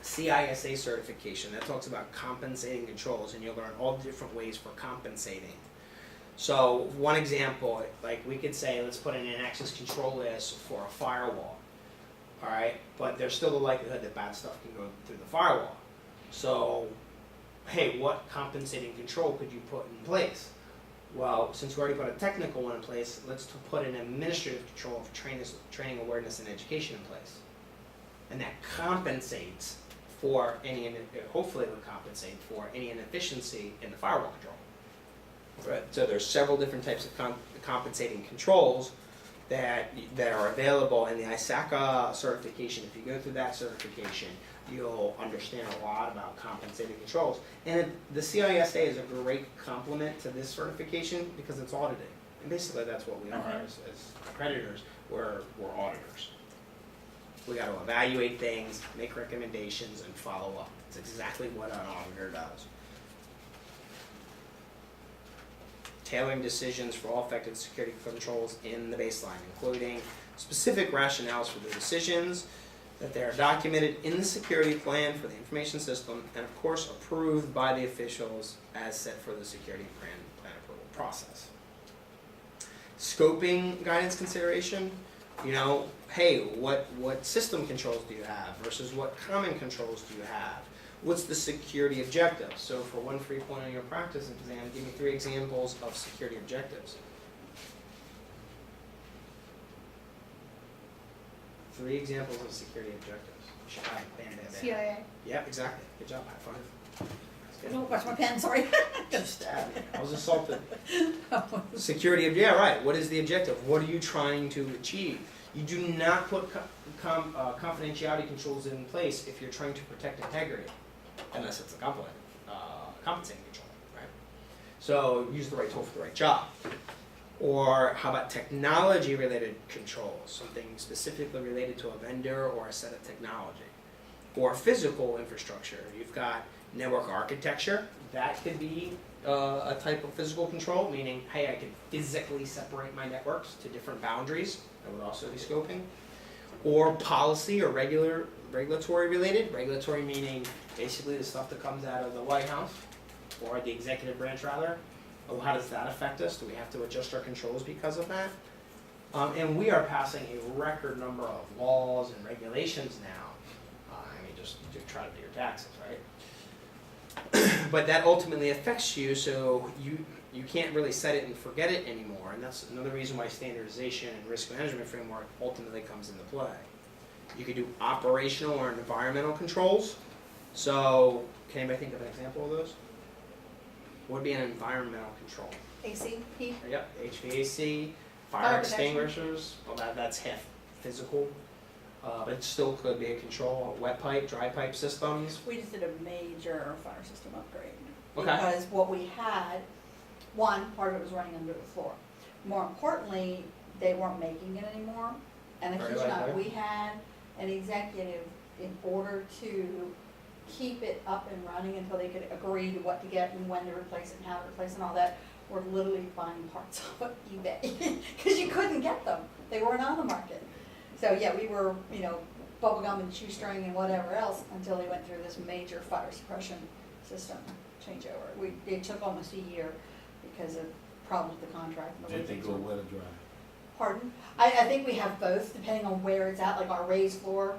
CISA certification that talks about compensating controls, and you'll learn all the different ways for compensating. So one example, like we could say, let's put in an access control list for a firewall, all right? But there's still the likelihood that bad stuff can go through the firewall. So, hey, what compensating control could you put in place? Well, since we already put a technical one in place, let's put an administrative control of training, awareness, and education in place. And that compensates for any, hopefully it would compensate for any inefficiency in the firewall control. Right. So there's several different types of compensating controls that are available in the ISACA certification. If you go through that certification, you'll understand a lot about compensating controls. And the CISA is a great complement to this certification because it's audited. And basically that's what we are as accreditors. We're auditors. We got to evaluate things, make recommendations, and follow up. It's exactly what an auditor does. Tailoring decisions for all effective security controls in the baseline, including specific rationales for the decisions, that they are documented in the security plan for the information system, and of course approved by the officials as set for the security plan approval process. Scoping guidance consideration, you know, hey, what system controls do you have versus what common controls do you have? What's the security objective? So for one free point on your practice exam, give me 3 examples of security objectives. 3 examples of security objectives. You should have bam, bam, bam. CIA. Yep, exactly. Good job. High five. Don't watch my pen, sorry. Just stab me. I was assaulted. Security, yeah, right. What is the objective? What are you trying to achieve? You do not put confidentiality controls in place if you're trying to protect integrity, unless it's a compensating control, right? So use the right tool for the right job. Or how about technology-related controls, something specifically related to a vendor or a set of technology. Or physical infrastructure. You've got network architecture. That could be a type of physical control, meaning, hey, I can physically separate my networks to different boundaries. That would also be scoping. Or policy or regulatory related. Regulatory meaning basically the stuff that comes out of the White House or the executive branch rather. Oh, how does that affect us? Do we have to adjust our controls because of that? And we are passing a record number of laws and regulations now. I mean, just try to do your taxes, right? But that ultimately affects you, so you can't really set it and forget it anymore. And that's another reason why standardization and risk management framework ultimately comes into play. You could do operational or environmental controls. So, can anybody think of an example of those? What would be an environmental control? AC, heat. Yep, HVAC, fire extinguishers. Well, that's half physical, but it still could be a control. Wet pipe, dry pipe systems. We just did a major fire system upgrade. Okay. Because what we had, one, part of it was running under the floor. More importantly, they weren't making it anymore. And I kid you not, we had an executive, in order to keep it up and running until they could agree to what to get and when to replace it and how to replace it and all that, were literally buying parts off of eBay because you couldn't get them. They weren't on the market. So yeah, we were, you know, bubblegum and shoestring and whatever else until they went through this major fire suppression system changeover. It took almost a year because of problems with the contract. And the Did they go wet or dry? Pardon? I think we have both, depending on where it's at. Like our raised floor,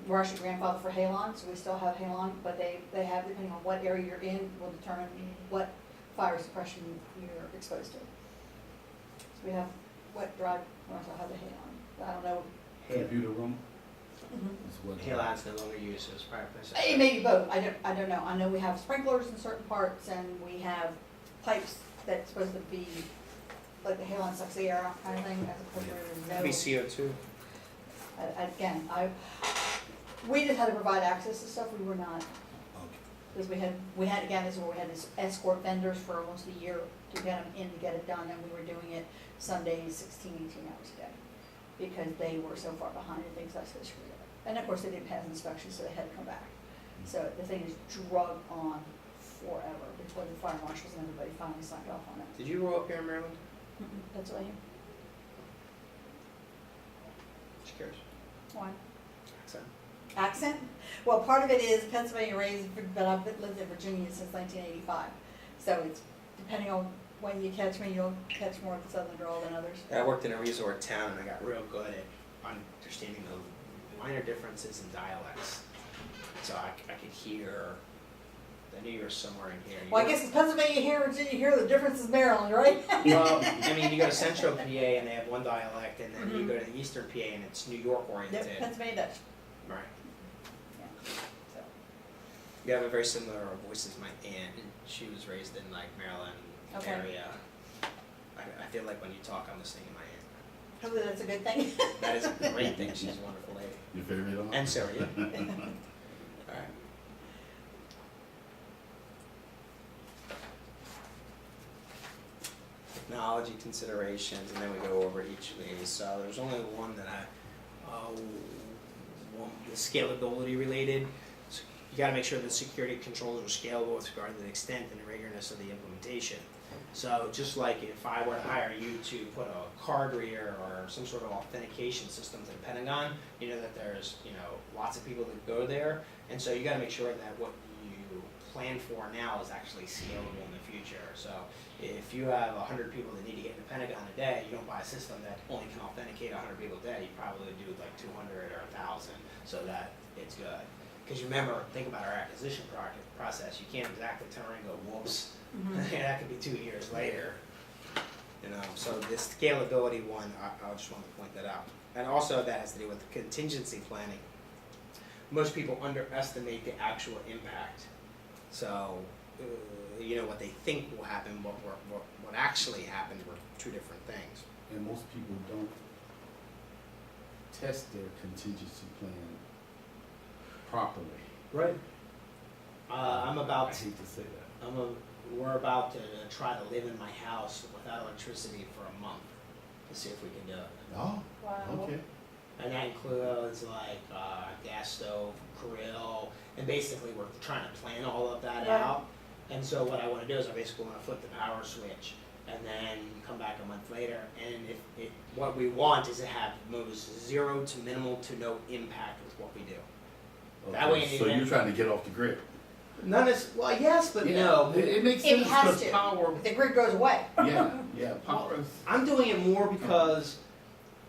we're actually grandfathered for halon, so we still have halon, but they have, depending on what area you're in, will determine what fire suppression you're exposed to. So we have wet, dry, we also have the halon. I don't know. Computer room? Mm-hmm. Halon's no longer used as fire place. It may be both. I don't know. I know we have sprinklers in certain parts, and we have pipes that's supposed to be like the halon sucks the air out kind of thing, as opposed to Could be CO2. Again, we just had to provide access to stuff. We were not, because we had again, this is where we had this escort vendors for almost a year to get them in to get it done, and we were doing it Sundays 16, 18 hours a day because they were so far behind and things like this. And of course, they didn't pass inspections, so they had to come back. So the thing is drug on forever before the fire marshals and everybody finally signed off on it. Did you grow up here in Maryland? That's what I am. Just curious. Why? Accent. Accent? Well, part of it is Pennsylvania raised, but I've lived in Virginia since 1985. So it's depending on when you catch me, you'll catch more of the southern drawl than others. I worked in a resort town and I got real good at understanding the minor differences in dialects. So I could hear, I knew you were somewhere in here. Well, I guess it's Pennsylvania here, Virginia here, the difference is Maryland, right? Well, I mean, you go to central PA and they have one dialect, and then you go to the eastern PA and it's New York oriented. Yep, Pennsylvania Dutch. Right. Yeah. So. You have a very similar voice as my aunt, and she was raised in like Maryland area. I feel like when you talk, I'm listening to my aunt. Hopefully that's a good thing. That is a great thing. She's a wonderful lady. Your favorite aunt? And Sarah, yeah. All right. Technology considerations, and then we go over each of these. So there's only one that the scalability related. So you got to make sure that security controls are scalable with regard to the extent and the rigorousness of the implementation. So just like if I were to hire you to put a card reader or some sort of authentication system to the Pentagon, you know that there's lots of people that go there, and so you got to make sure that what you plan for now is actually scalable in the future. So if you have 100 people that need to get in the Pentagon a day, you don't buy a system that only can authenticate 100 people a day. You probably do like 200 or 1,000 so that it's good. Because you remember, think about our acquisition process. You can't exactly turn around and go, whoops. That could be 2 years later. So this scalability one, I just want to point that out. And also that has to do with contingency planning. Most people underestimate the actual impact. So, what they think will happen, what actually happened were two different things. And most people don't test their contingency plan properly. Right. I'm about. I hate to say that. We're about to try to live in my house without electricity for a month to see if we can do it. Oh, Wow. okay. And that includes like gas stove, grill, and basically we're trying to plan all of that Right. out. And so what I want to do is I basically want to flip the power switch and then come back a month later. And what we want is to have most zero to minimal to no impact with what we do. Okay. That way So you're trying to get off the grid. None is, well, yes, but no. It makes It sense has because to. power. The grid goes away. Yeah, power is. I'm doing it more because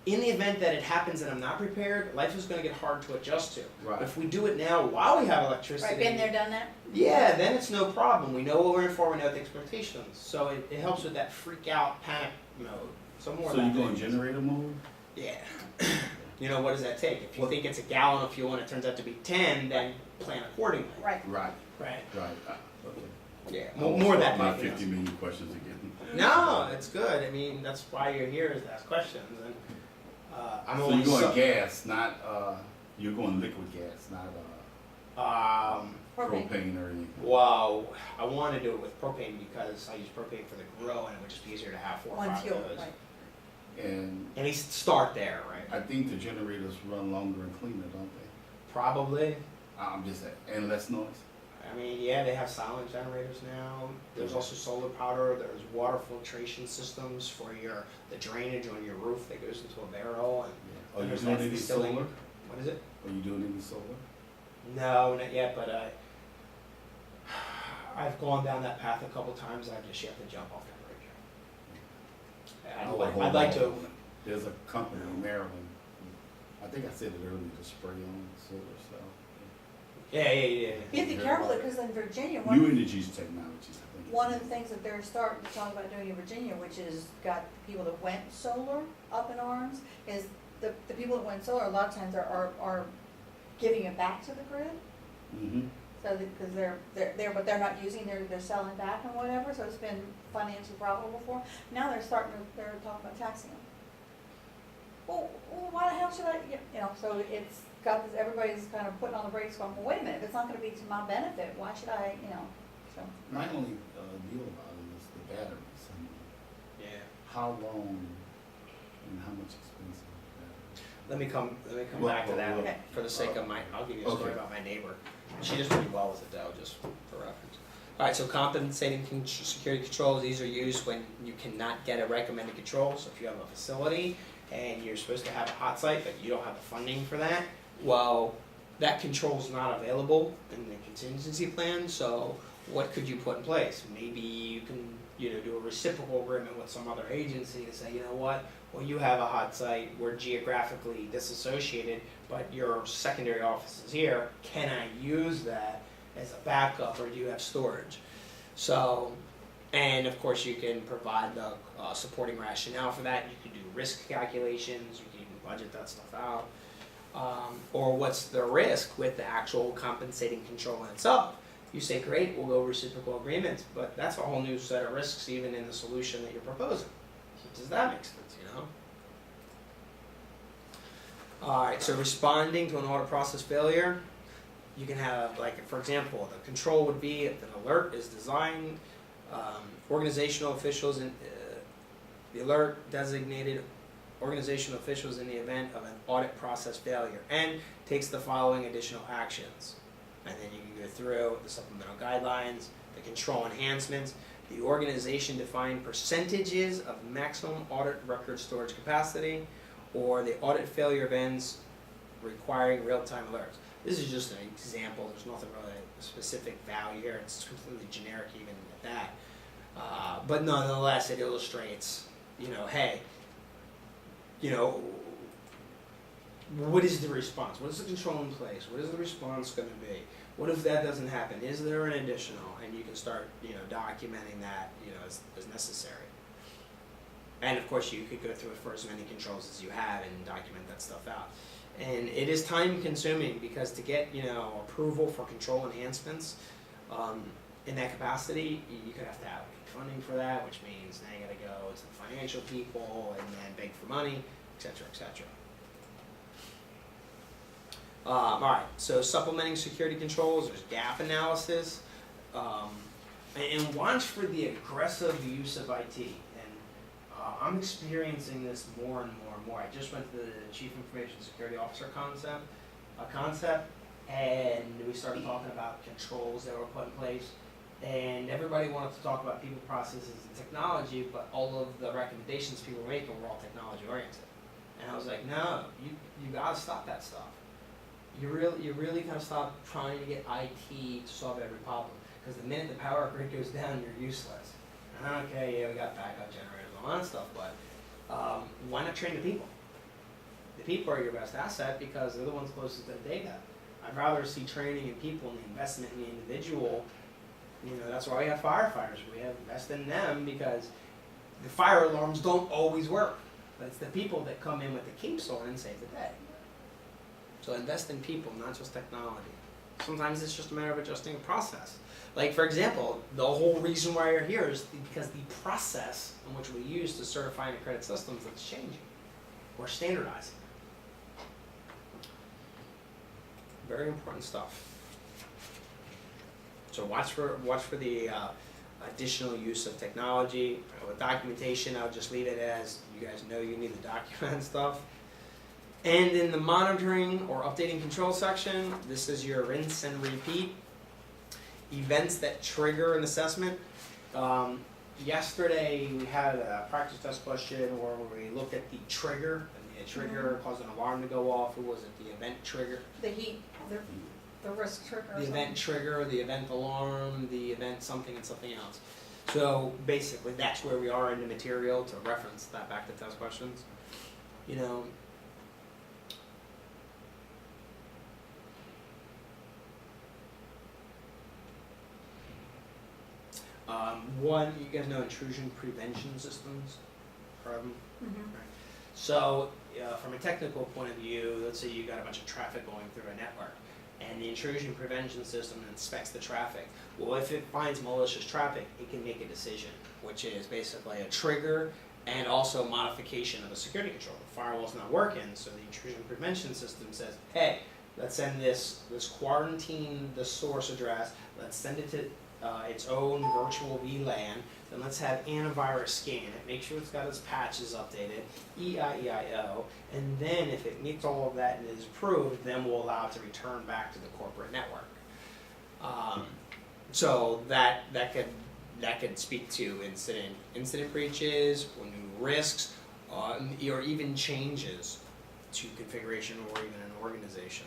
in the event that it happens and I'm not prepared, life is going to get hard to adjust to. Right. If we do it now while we have electricity, Right, been there, done that? yeah, then it's no problem. We know what we're in for, we know the expectations. So it helps with that freak out, panic mode. So more So of you that go in thing. generator mode? Yeah. What does that take? If you think it's a gallon of fuel and it turns out to be 10, then plan accordingly. Right. Right. Right. Okay. Yeah. I won't More of start that. my anything 50 else. million questions again. No, it's good. I mean, that's why you're here is to ask questions. And I'm So only you're going gas, not you're going liquid gas, not Propane. propane or anything. Well, I want to do it with propane because I use propane for the grill and it would just be easier to have 4 or One 5 fuel, of those. right. And At least start there, right? I think the generators run longer and cleaner, don't they? Probably. I'm just saying, and less noise. I mean, yeah, they have silent generators now. There's also solar power. There's water filtration systems for the drainage on your roof that goes into a barrel. And Are you there's doing that any distilling. solar? What is it? Are you doing any solar? No, not yet. But I've gone down that path a couple times. I just yet to jump off that bridge. I'd like to. There's a company in Maryland. I think I said it earlier. To spray on solar stuff. Yeah. You have to be careful because in Virginia, New Energies Technologies. I think. one of the things that they're starting to talk about doing in Virginia, which is got people that went solar up in arms, is the people that went solar a lot of times are giving it back to the grid. Mm-hmm. So because they're but they're not using, they're selling back and whatever. So it's been financially profitable for them. Now they're talking about taxing them. Well, why the hell should I? So it's got this. Everybody's kind of putting on the brakes, going, well, wait a minute. If it's not going to be to my benefit, why should I? So. My only deal about it is the batteries. I mean, Yeah. how long and how much expensive batteries? Let me come Well, back to that okay. for the sake of I'll give you a story Okay. about my neighbor. She does pretty well with it though, just for reference. All right, so compensating security controls, these are used when you cannot get a recommended control. So if you have a facility and you're supposed to have a hot site, but you don't have the funding for that, well, that control's not available in the contingency plan, so what could you put in place? Maybe you can, do a reciprocal agreement with some other agency to say, you know what, well, you have a hot site, we're geographically disassociated, but your secondary office is here, can I use that as a backup, or do you have storage? So, and of course you can provide the supporting rationale for that, you can do risk calculations, you can even budget that stuff out. Or what's the risk with the actual compensating control in itself? You say, great, we'll go reciprocal agreements, but that's a whole new set of risks even in the solution that you're proposing. So does that make sense, Alright, so responding to an audit process failure, you can have, like, for example, the control would be if an alert is designed, organizational officials in the alert designated organizational officials in the event of an audit process failure and takes the following additional actions. And then you can go through the supplemental guidelines, the control enhancements, the organization defined percentages of maximum audit record storage capacity, or the audit failure events requiring real-time alerts. This is just an example, there's nothing really specific value here, it's completely generic even at that. But nonetheless, it illustrates, hey, what is the response? What is the control in place? What is the response going to be? What if that doesn't happen? Is there an additional? And you can start, documenting that, as necessary. And of course, you could go through it for as many controls as you have and document that stuff out. And it is time consuming because to get, approval for control enhancements in that capacity, you could have to have funding for that, which means now you got to go to the financial people and then beg for money, etc., etc. Alright, so supplementing security controls, there's gap analysis, and watch for the aggressive use of IT. And I'm experiencing this more and more and more. I just went to the Chief Information Security Officer concept, and we started talking about controls that were put in place. And everybody wanted to talk about people, processes, and technology, but all of the recommendations people were making were all technology oriented. And I was like, no, you gotta stop that stuff. You really gotta stop trying to get IT to solve every problem. Because the minute the power grid goes down, you're useless. Okay, yeah, we got backup generators and all that stuff, but why not train the people? The people are your best asset because they're the ones closest to the data. I'd rather see training in people and the investment in the individual. That's why we have firefighters. We have invested in them because the fire alarms don't always work. But it's the people that come in with the capes on and save the day. So invest in people, not just technology. Sometimes it's just a matter of adjusting a process. Like, for example, the whole reason why you're here is because the process in which we use to certify and accredit systems is changing. We're standardizing. Very important stuff. So watch for the additional use of technology. With documentation, I'll just leave it as you guys know you need to document stuff. And in the monitoring or updating control section, this is your rinse and repeat. Events that trigger an assessment. Yesterday we had a practice test question where we looked at the trigger, and the trigger caused an alarm to go off. Who was it? The event trigger? The heat, the risk trigger. The event trigger, the event alarm, the event something and something else. So basically that's where we are in the material to reference that back to test questions. One, you guys know intrusion prevention systems? Heard of them? Mm-hmm. Right. So, from a technical point of view, let's say you got a bunch of traffic going through a network, and the intrusion prevention system inspects the traffic. Well, if it finds malicious traffic, it can make a decision, which is basically a trigger and also modification of a security control. The firewall's not working, so the intrusion prevention system says, hey, let's send this quarantine the source address, let's send it to its own virtual VLAN, then let's have antivirus scan it, make sure it's got its patches updated, EIEIO, and then if it meets all of that and is approved, then we'll allow it to return back to the corporate network. So that could speak to incident breaches, or new risks, or even changes to configuration or even an organization.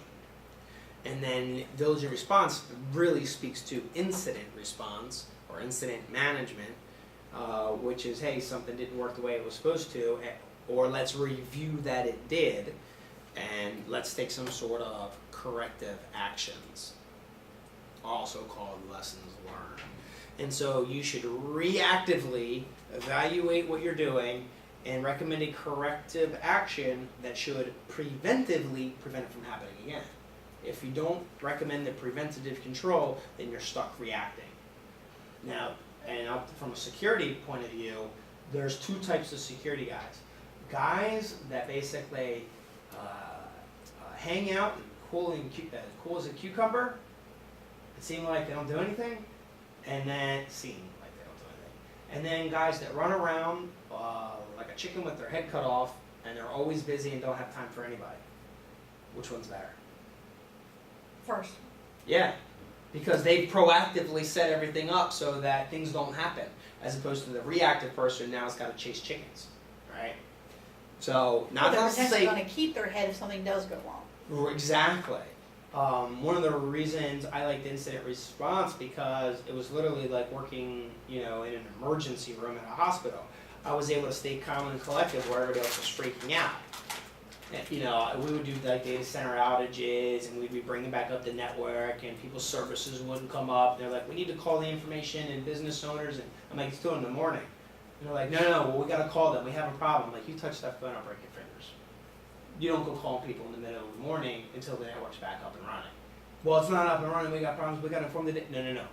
And then diligent response really speaks to incident response or incident management, which is, hey, something didn't work the way it was supposed to, or let's review that it did, and let's take some sort of corrective actions, also called lessons learned. And so you should reactively evaluate what you're doing and recommend a corrective action that should preventively prevent it from happening again. If you don't recommend the preventative control, then you're stuck reacting. Now, and from a security point of view, there's two types of security guys. Guys that basically hang out and cool as a cucumber, it seem like they don't do anything, and then and then guys that run around like a chicken with their head cut off, and they're always busy and don't have time for anybody. Which one's better? First. Yeah, because they proactively set everything up so that things don't happen, as opposed to the reactive person now has got to chase chickens, right? So not They're to potentially say going to keep their head if something does go wrong. exactly. One of the reasons I liked incident response because it was literally like working, in an emergency room at a hospital. I was able to stay calm and collected where everybody else was freaking out. And, we would do like data center outages, and we'd be bringing back up the network, and people's services wouldn't come up. They're like, we need to call the information and business owners, and I'm like, it's 2 in the morning. And they're like, no, well, we got to call them. We have a problem. I'm like, you touch that phone, I'll break your fingers. You don't go call people in the middle of the morning until the network's back up and running. Well, it's not up and running. We got problems. We got to inform the No.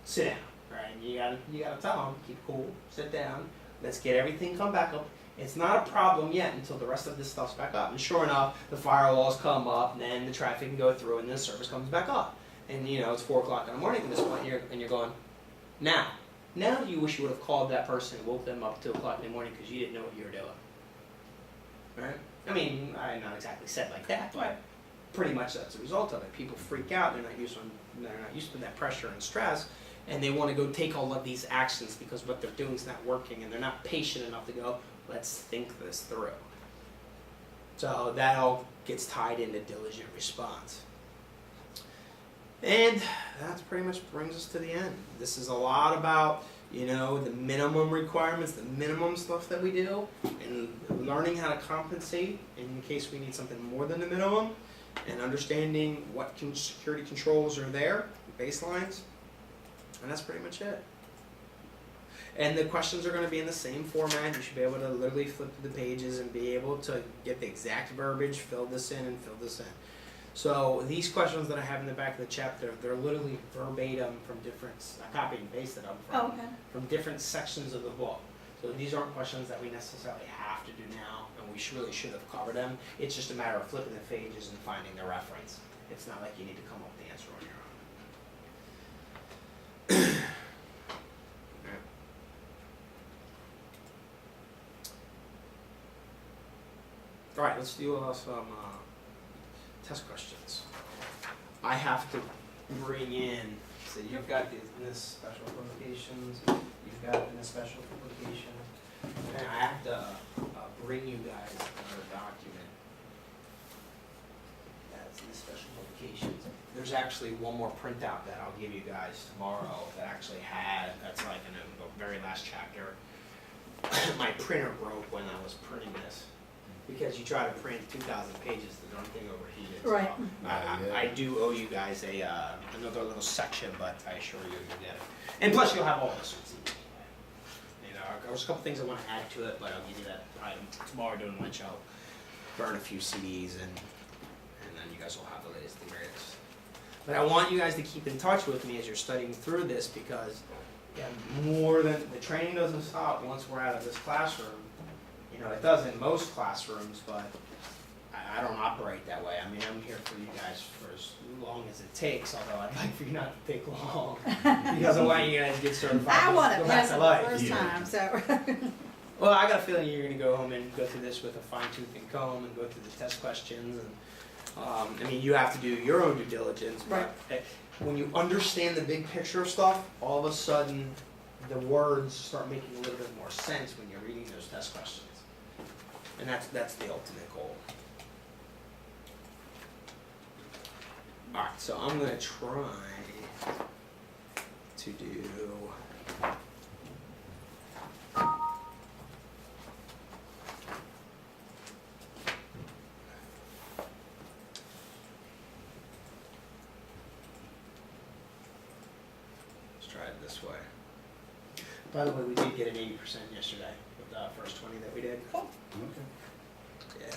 Sit down, right? You gotta tell them, keep cool, sit down. Let's get everything come back up. It's not a problem yet until the rest of this stuff's back up. And sure enough, the firewalls come up, and then the traffic can go through, and then the service comes back up. And it's 4 o'clock in the morning at this point, and you're going, now you wish you would have called that person and woke them up at 2 o'clock in the morning because you didn't know what you were doing. Right? I mean, I not exactly said like that, but pretty much that's a result of it. People freak out. They're not used to that pressure and stress, and they want to go take all of these actions because what they're doing is not working, and they're not patient enough to go, let's think this through. So that all gets tied into diligent response. And that pretty much brings us to the end. This is a lot about, the minimum requirements, the minimum stuff that we do, and learning how to compensate in case we need something more than the minimum, and understanding what security controls are there, baselines, and that's pretty much it. And the questions are going to be in the same format. You should be able to literally flip through the pages and be able to get the exact verbiage, fill this in, and fill this in. So these questions that I have in the back of the chapter, they're literally verbatim from different, I copied and pasted them from different sections of the book. So these aren't questions that we necessarily have to do now, and we really should have covered them. It's just a matter of flipping the pages and finding the reference. It's not like you need to come up with the answer on your own. All right, let's do some test questions. I have to bring in, so you've got these in this special publications, you've got in a special publication, and I have to bring you guys another document that's in the special publications. There's actually one more printout that I'll give you guys tomorrow that actually that's like in the very last chapter. My printer broke when I was printing this. Because you try to print 2,000 pages, the darn thing overheated. Right. So I do owe you guys another little section, but I assure you get it. And plus, you'll have all this. There's a couple things I want to add to it, but I'll give you that tomorrow during lunch. I'll burn a few CDs, and then you guys will have the latest and greatest. But I want you guys to keep in touch with me as you're studying through this, because more than the training doesn't stop once we're out of this classroom. It does in most classrooms, but I don't operate that way. I mean, I'm here for you guys for as long as it takes, although I'd like for you not to take long, because I want you guys to get certified. I want to go back pass to it life. the first time, so. Well, I got a feeling you're going to go home and go through this with a fine-tooth and comb and go through the test questions. And you have to do your own due diligence, but when you understand the big picture of stuff, all of a sudden the words start making a little bit more sense when you're reading those test questions. And that's the ultimate goal. Alright, so I'm gonna try to do. Let's try it this way. By the way, we did get an 80% yesterday with the first 20 that we did. Cool. Okay. Yeah.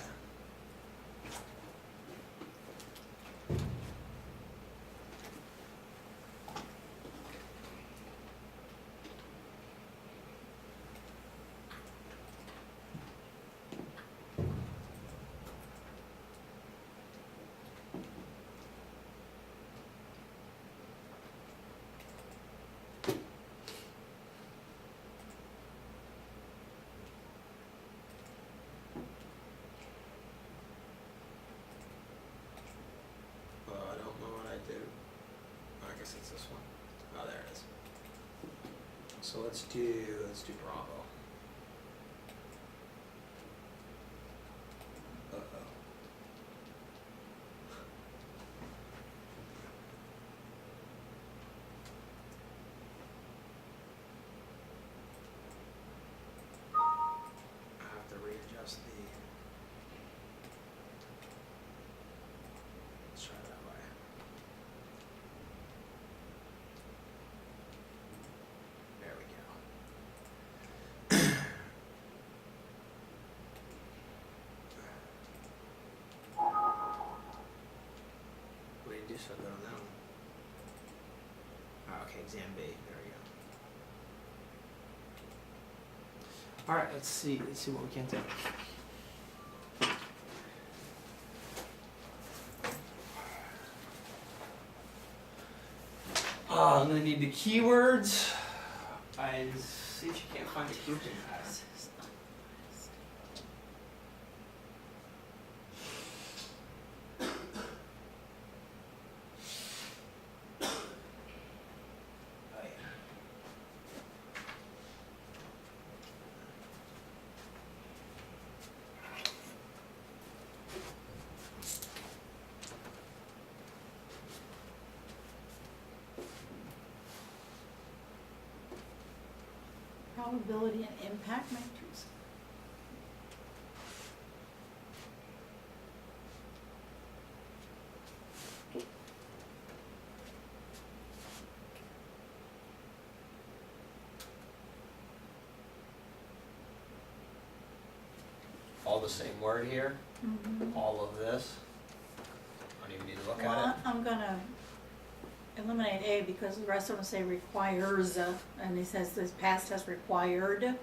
I don't know what I did. I guess it's this one. Oh, there it is. So let's do Bravo. Uh-oh. I have to readjust the. Let's try it that way. There we go. What did you do so good on that one? Oh, okay, exam B. There we go. All right, let's see what we can do. I'm gonna need the keywords. I see if you can't find the grouping pattern. Oh, yeah. Probability and impact matrix. All the same word here. Mm-hmm. All of this. I don't even need to look at Well, it. I'm gonna eliminate A because the rest of them say requires, and it says this past has required.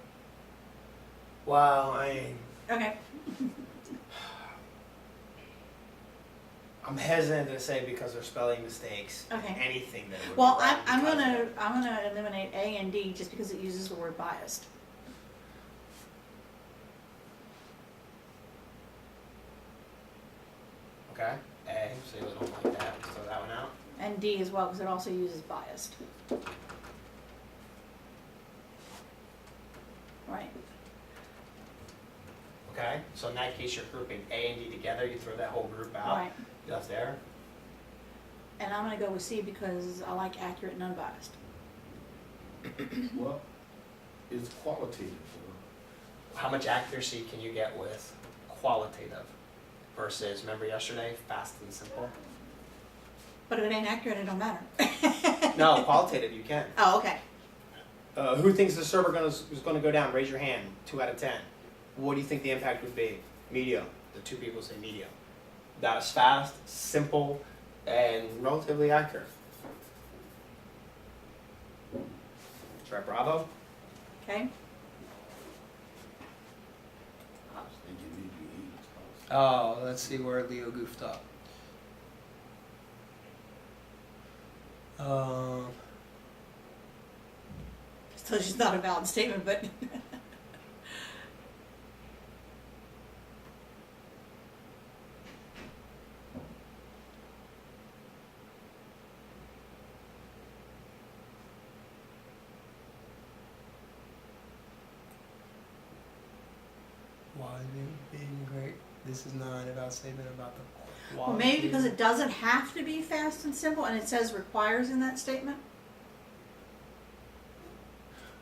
Well, I Okay. I'm hesitant to say because they're spelling mistakes. Okay. Anything that would Well, be wrong I'm because of gonna it. I'm gonna eliminate A and D just because it uses the word biased. Okay. A. So you don't like that. Throw that one out. And D as well because it also uses biased. Right. Okay. So in that case, you're grouping A and D together. You throw that whole group out. Right. That's there. And I'm gonna go with C because I like accurate and unbiased. Well, it's qualitative. How much accuracy can you get with qualitative versus, remember yesterday, fast and simple? But if it ain't accurate, it don't matter. No, qualitative you can. Oh, okay. Who thinks the server is going to go down? Raise your hand. 2 out of 10. What do you think the impact would be? Medium. The 2 people say medium. That is fast, simple, and relatively accurate. Try Bravo. Okay. I was thinking maybe E. Oh, let's see where Leo goofed up. So she's not a valid statement, but Why being great? This is not about statement about the Well, maybe because it doesn't have to be fast and simple, and it says requires in that statement.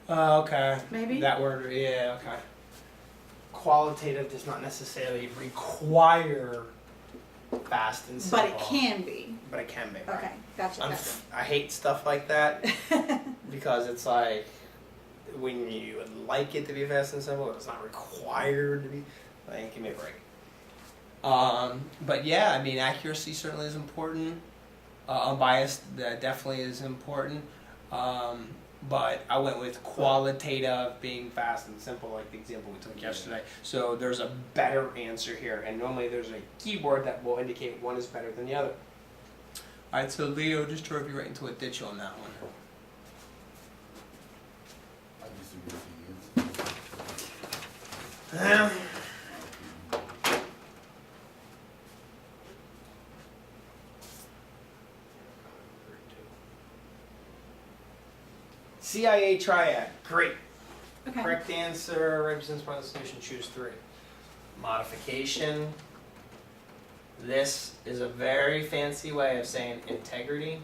Okay. Maybe. That word, yeah, okay. Qualitative does not necessarily require fast and simple. But it can be. But it can be. Right? Okay, gotcha. I hate stuff like that because it's like when you would like it to be fast and simple, it's not required to be. Like, give me a break. But yeah, I mean, accuracy certainly is important. Unbiased, that definitely is important. But I went with qualitative being fast and simple, like the example we took yesterday. So there's a better answer here, and normally there's a keyword that will indicate one is better than the other. All right, so Leo just drove you right into a ditch on that one. I disagree with you. CIA triad, great. Okay. Correct answer represents part of the solution, choose 3. Modification. This is a very fancy way of saying integrity.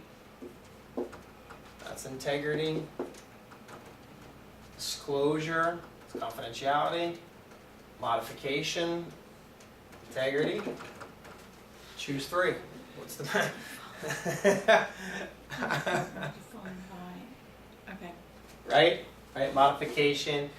That's integrity. Disclosure, it's confidentiality. Modification, integrity. Choose 3. What's the Okay. Right? Right? Modification.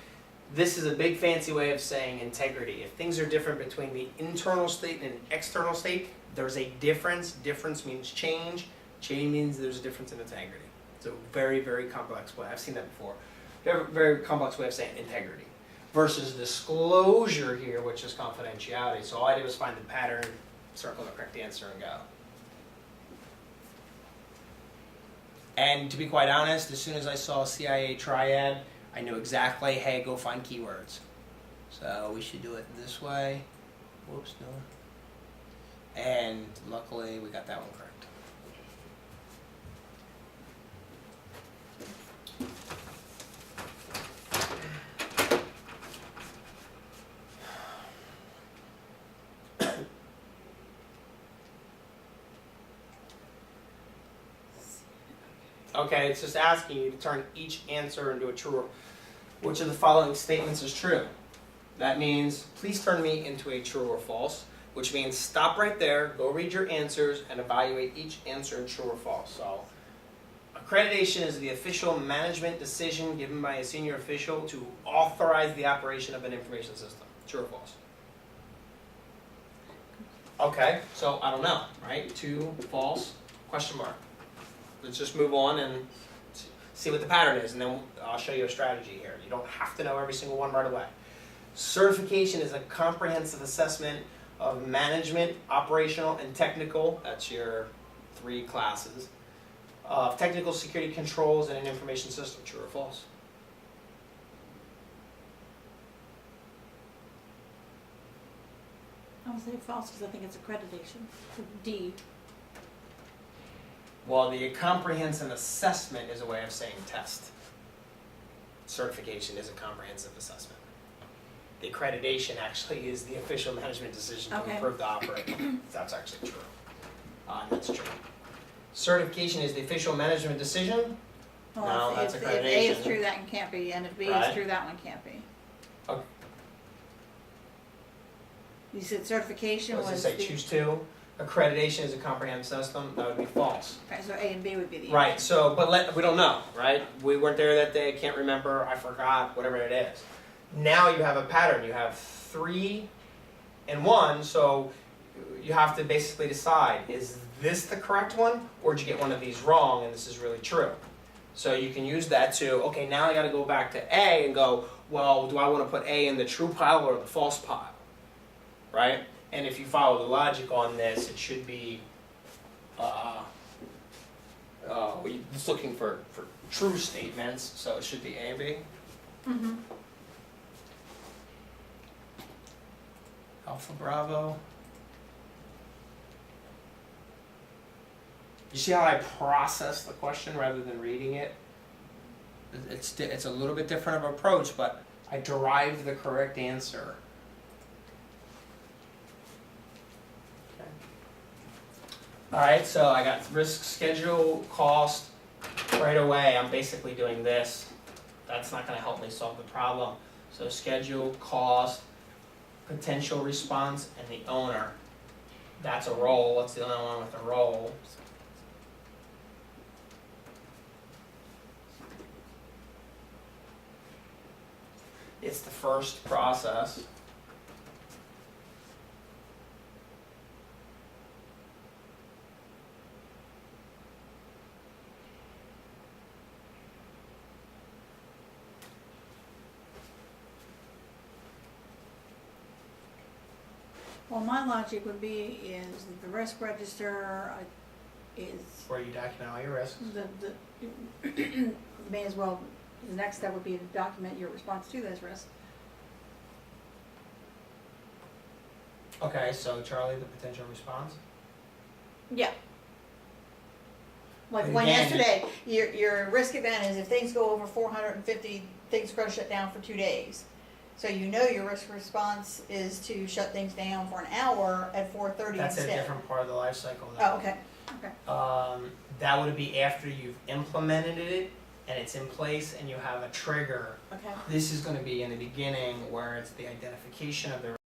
This is a big fancy way of saying integrity. If things are different between the internal state and an external state, there's a difference. Difference means change. Change means there's a difference in integrity. It's a very, very complex way. I've seen that before. Very, very complex way of saying integrity. Versus disclosure here, which is confidentiality. So all I did was find the pattern, circle the correct answer, and go. And to be quite honest, as soon as I saw CIA triad, I knew exactly, hey, go find keywords. So we should do it this way. Whoops, no. And luckily, we got that one correct. Okay, it's just asking you to turn each answer into a true. Which of the following statements is true? That means, please turn me into a true or false, which means stop right there, go read your answers, and evaluate each answer in true or false. So, accreditation is the official management decision given by a senior official to authorize the operation of an information system. True or false? Okay, so I don't know, right? 2, false, question mark. Let's just move on and see what the pattern is, and then I'll show you a strategy here. You don't have to know every single one right away. Certification is a comprehensive assessment of management, operational, and technical. That's your 3 classes. Of technical security controls in an information system. True or false? I would say false because I think it's accreditation. D. Well, the comprehensive assessment is a way of saying test. Certification is a comprehensive assessment. The accreditation actually is the official management decision to approve the operation. That's actually true. That's true. Certification is the official management decision. Well, No, that's if accreditation. A is true, that one can't be, and if B Right. is true, that one can't be. Okay. You said certification What was does it say? Choose 2. Accreditation is a comprehensive system. That would be false. Right, so A and B would be the Right. So, but we don't know, right? We weren't there that day. Can't remember. I forgot. Whatever it is. Now you have a pattern. You have 3 and 1. So you have to basically decide: is this the correct one, or did you get one of these wrong, and this is really true? So you can use that to, okay, now I got to go back to A and go, well, do I want to put A in the true pile or the false pile, right? And if you follow the logic on this, it should be, it's looking for true statements, so it should be A and B. Mm-hmm. Alpha Bravo. You see how I process the question rather than reading it? It's a little bit different of an approach, but I derive the correct answer. Okay. Alright, so I got risk schedule, cost, right away, I'm basically doing this. That's not gonna help me solve the problem. So schedule, cost, potential response, and the owner. That's a role, what's the only one with a role? It's the first process. Well, my logic would be is the risk register is Where you document all your risks. the may as well, the next step would be to document your response to those risks. Okay, so Charlie, the potential response? Yeah. Like But one again- yesterday, your risk event is if things go over 450, things are gonna shut down for 2 days. So you know your risk response is to shut things down for an hour at 4:30 That's instead. a different part of the life cycle. Oh, okay, okay. That would be after you've implemented it and it's in place and you have a trigger. Okay. This is gonna be in the beginning where it's the identification of the